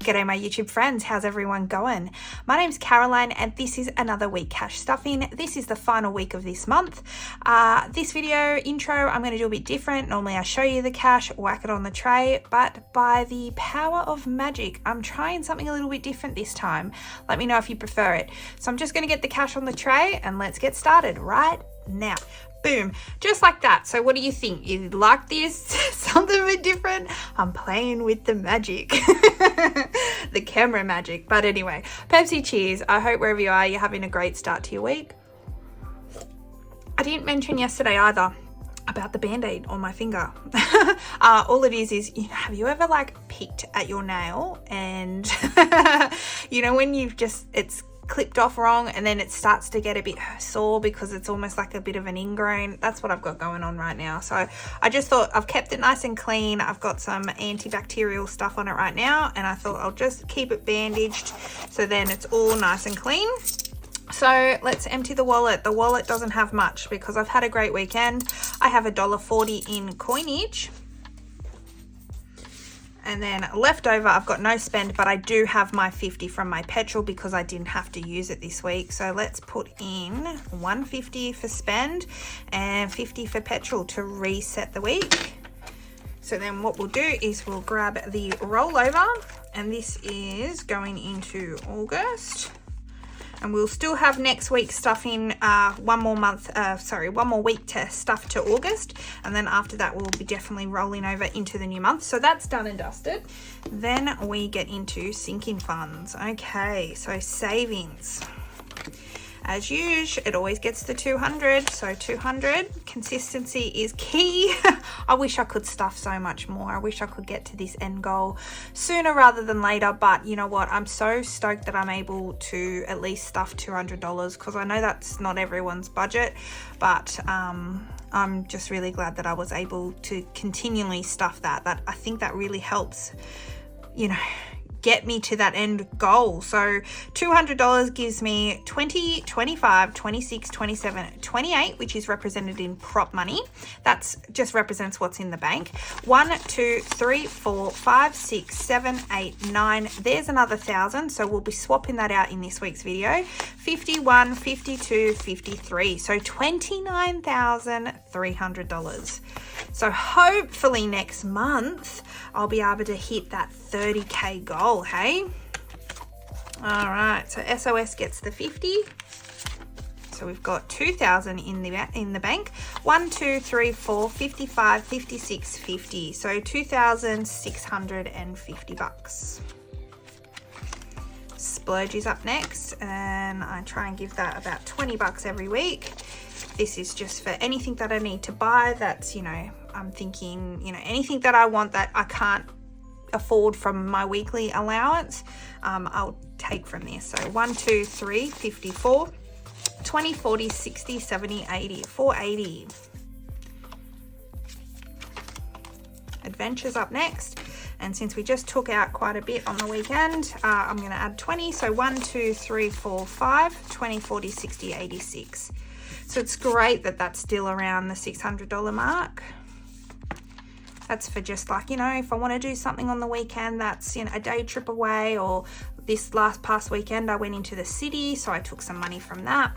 G'day my YouTube friends, how's everyone going? My name's Caroline and this is another week cash stuffing. This is the final week of this month. This video intro I'm going to do a bit different. Normally I show you the cash, whack it on the tray, but by the power of magic I'm trying something a little bit different this time. Let me know if you prefer it. So I'm just going to get the cash on the tray and let's get started right now. Boom, just like that. So what do you think? You like this? Something a bit different? I'm playing with the magic. The camera magic. But anyway, Pepsi cheers. I hope wherever you are, you're having a great start to your week. I didn't mention yesterday either about the band-aid on my finger. All it is, have you ever like picked at your nail and you know when you've just, it's clipped off wrong and then it starts to get a bit sore because it's almost like a bit of an ingrown? That's what I've got going on right now. So I just thought I've kept it nice and clean. I've got some antibacterial stuff on it right now and I thought I'll just keep it bandaged so then it's all nice and clean. So let's empty the wallet. The wallet doesn't have much because I've had a great weekend. I have $1.40 in coinage. And then left over, I've got no spend, but I do have my 50 from my petrol because I didn't have to use it this week. So let's put in 150 for spend and 50 for petrol to reset the week. So then what we'll do is we'll grab the rollover, and this is going into August. And we'll still have next week's stuff in one more week to stuff to August. And then after that, we'll be definitely rolling over into the new month. So that's done and dusted. Then we get into sinking funds. Okay, so savings. As usual, it always gets to 200. So 200, consistency is key. I wish I could stuff so much more. I wish I could get to this end goal sooner rather than later. But you know what? I'm so stoked that I'm able to at least stuff $200 because I know that's not everyone's budget. But I'm just really glad that I was able to continually stuff that. I think that really helps, you know, get me to that end goal. So $200 gives me 20, 25, 26, 27, 28, which is represented in prop money. That's just represents what's in the bank. 1, 2, 3, 4, 5, 6, 7, 8, 9. There's another 1,000. So we'll be swapping that out in this week's video. 51, 52, 53. So $29,300. So hopefully next month I'll be able to hit that 30K goal, hey? All right, so SOS gets the 50. So we've got 2,000 in the bank. 1, 2, 3, 4, 55, 56, 50. So $2,650. Splurge is up next, and I try and give that about $20 every week. This is just for anything that I need to buy. That's, you know, I'm thinking, you know, anything that I want that I can't afford from my weekly allowance, I'll take from this. So 1, 2, 3, 54, 20, 40, 60, 70, 80, 480. Adventures up next. And since we just took out quite a bit on the weekend, I'm going to add 20. So 1, 2, 3, 4, 5, 20, 40, 60, 86. So it's great that that's still around the $600 mark. That's for just like, you know, if I want to do something on the weekend that's, you know, a day trip away, or this past weekend I went into the city, so I took some money from that.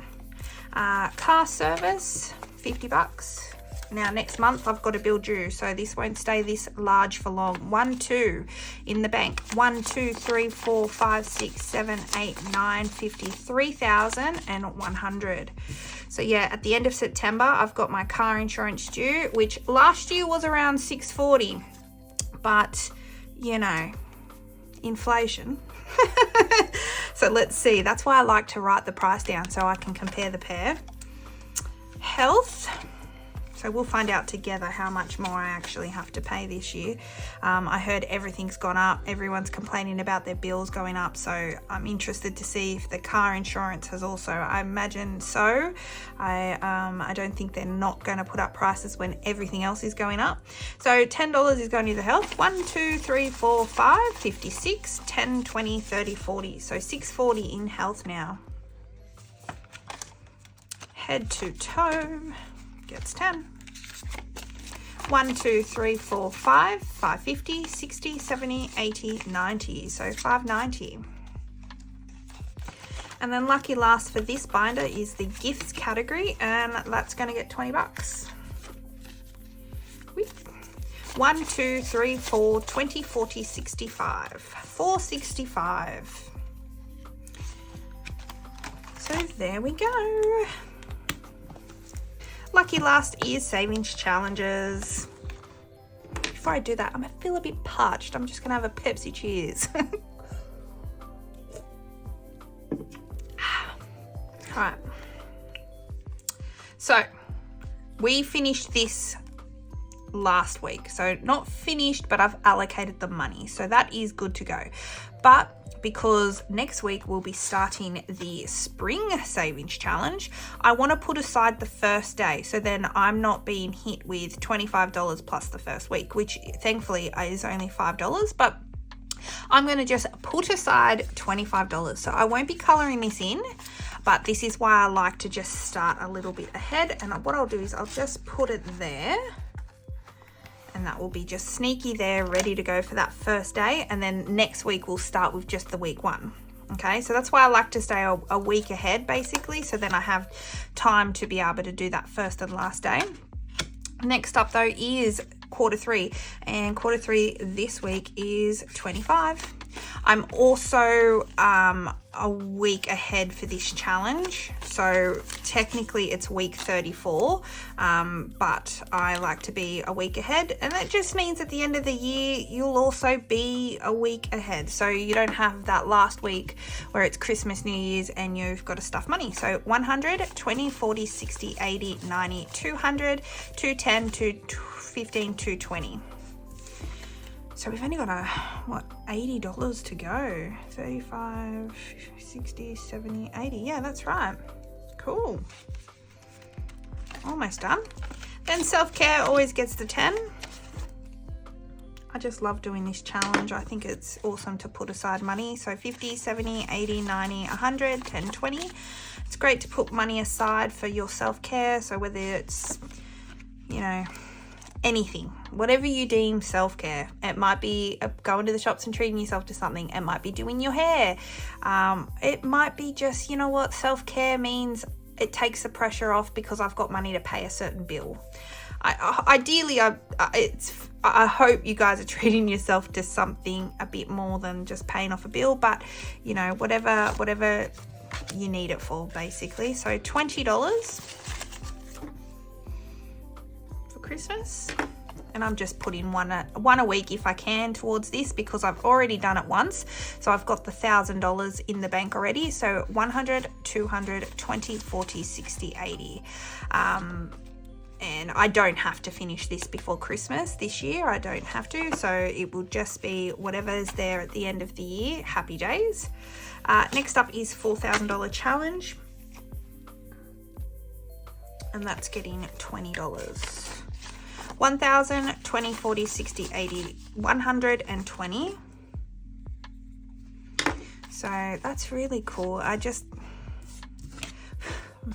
Car service, $50. Now next month I've got a bill due, so this won't stay this large for long. 1, 2 in the bank. 1, 2, 3, 4, 5, 6, 7, 8, 9, 50, 3,100. So yeah, at the end of September, I've got my car insurance due, which last year was around $640, but you know, inflation. So let's see. That's why I like to write the price down so I can compare the pair. Health. So we'll find out together how much more I actually have to pay this year. I heard everything's gone up. Everyone's complaining about their bills going up. So I'm interested to see if the car insurance has also, I imagine so. I don't think they're not going to put up prices when everything else is going up. So $10 is going to the health. 1, 2, 3, 4, 5, 56, 10, 20, 30, 40. So $640 in health now. Head to toe gets 10. 1, 2, 3, 4, 5, 5.50, 60, 70, 80, 90. So $5.90. And then lucky last for this binder is the gifts category, and that's going to get $20. 1, 2, 3, 4, 20, 40, 65. $4.65. So there we go. Lucky last is savings challenges. Before I do that, I feel a bit parched. I'm just gonna have a Pepsi cheers. All right. So we finished this last week. So not finished, but I've allocated the money. So that is good to go. But because next week we'll be starting the spring savings challenge, I want to put aside the first day, so then I'm not being hit with $25 plus the first week, which thankfully is only $5, but I'm going to just put aside $25. So I won't be coloring this in, but this is why I like to just start a little bit ahead. And what I'll do is I'll just put it there, and that will be just sneaky there, ready to go for that first day. And then next week we'll start with just the week 1. Okay, so that's why I like to stay a week ahead basically, so then I have time to be able to do that first and last day. Next up though is quarter 3, and quarter 3 this week is 25. I'm also a week ahead for this challenge, so technically it's week 34, but I like to be a week ahead, and that just means at the end of the year you'll also be a week ahead, so you don't have that last week where it's Christmas, New Year's, and you've got to stuff money. So 100, 20, 40, 60, 80, 90, 200, 210, 215, 220. So we've only got $80 to go. 35, 60, 70, 80. Yeah, that's right. Cool. Almost done. Then self-care always gets the 10. I just love doing this challenge. I think it's awesome to put aside money. So 50, 70, 80, 90, 100, 10, 20. It's great to put money aside for your self-care. So whether it's, anything, whatever you deem self-care. It might be going to the shops and treating yourself to something. It might be doing your hair. It might be just, self-care means it takes the pressure off because I've got money to pay a certain bill. Ideally, I hope you guys are treating yourself to something a bit more than just paying off a bill, but whatever you need it for, basically. So $20 Christmas, and I'm just putting one a week if I can towards this, because I've already done it once, so I've got the $1,000 in the bank already. So 100, 200, 20, 40, 60, 80, and I don't have to finish this before Christmas this year. I don't have to, so it will just be whatever's there at the end of the year. Happy days. Next up is $4,000 challenge, and that's getting $20. 1,000, 20, 40, 60, 80, 120. So that's really cool. I'm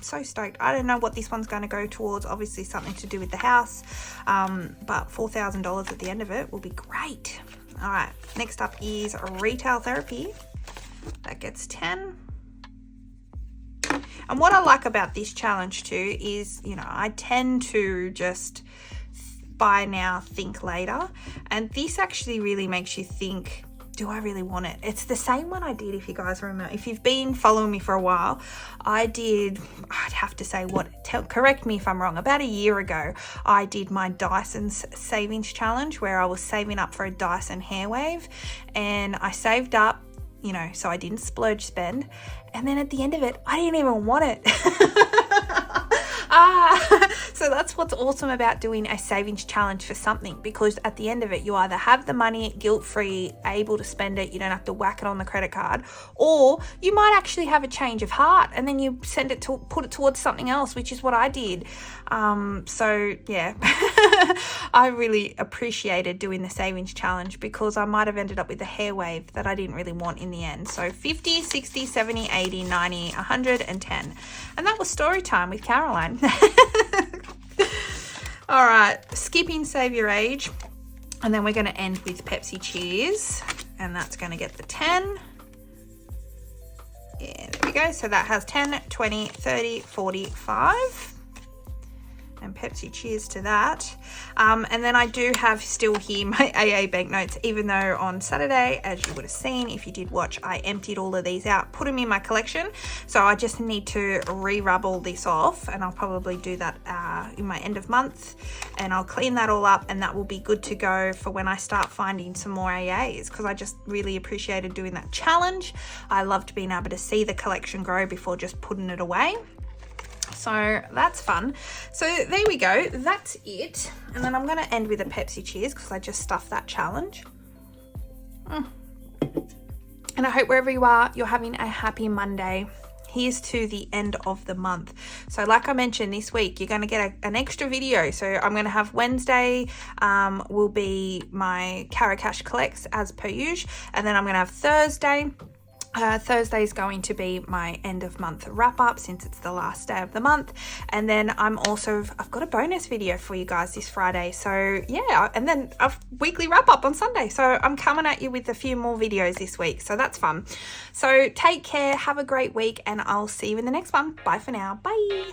so stoked. I don't know what this one's going to go towards. Obviously something to do with the house, but $4,000 at the end of it will be great. All right, next up is retail therapy. That gets 10. And what I like about this challenge too is, I tend to just buy now, think later. And this actually really makes you think, do I really want it? It's the same one I did, if you guys remember. If you've been following me for a while, I'd have to say correct me if I'm wrong, about a year ago, I did my Dyson's savings challenge where I was saving up for a Dyson hair wave, and I saved up, so I didn't splurge spend. And then at the end of it, I didn't even want it. So that's what's awesome about doing a savings challenge for something, because at the end of it, you either have the money guilt-free, able to spend it, you don't have to whack it on the credit card, or you might actually have a change of heart and then you put it towards something else, which is what I did. So yeah, I really appreciated doing the savings challenge, because I might have ended up with a hair wave that I didn't really want in the end. So 50, 60, 70, 80, 90, 110. And that was story time with Caroline. All right, skipping Save Your Age. And then we're going to end with Pepsi Cheers. And that's going to get the 10. Yeah, there we go. So that has 10, 20, 30, 45. And Pepsi Cheers to that. And then I do have still here my AA banknotes, even though on Saturday, as you would have seen if you did watch, I emptied all of these out, put them in my collection. So I just need to re-rub all this off, and I'll probably do that in my end of month, and I'll clean that all up, and that will be good to go for when I start finding some more AAs, because I just really appreciated doing that challenge. I loved being able to see the collection grow before just putting it away. So that's fun. So there we go, that's it. And then I'm going to end with a Pepsi Cheers because I just stuffed that challenge. And I hope wherever you are, you're having a happy Monday. Here's to the end of the month. So like I mentioned, this week you're going to get an extra video. So I'm going to have Wednesday will be my CAROCASH collects as per usual, and then I'm going to have Thursday. Thursday is going to be my end of month wrap up since it's the last day of the month, and then I've got a bonus video for you guys this Friday. So yeah, and then a weekly wrap up on Sunday. So I'm coming at you with a few more videos this week, so that's fun. So take care, have a great week, and I'll see you in the next one. Bye for now. Bye.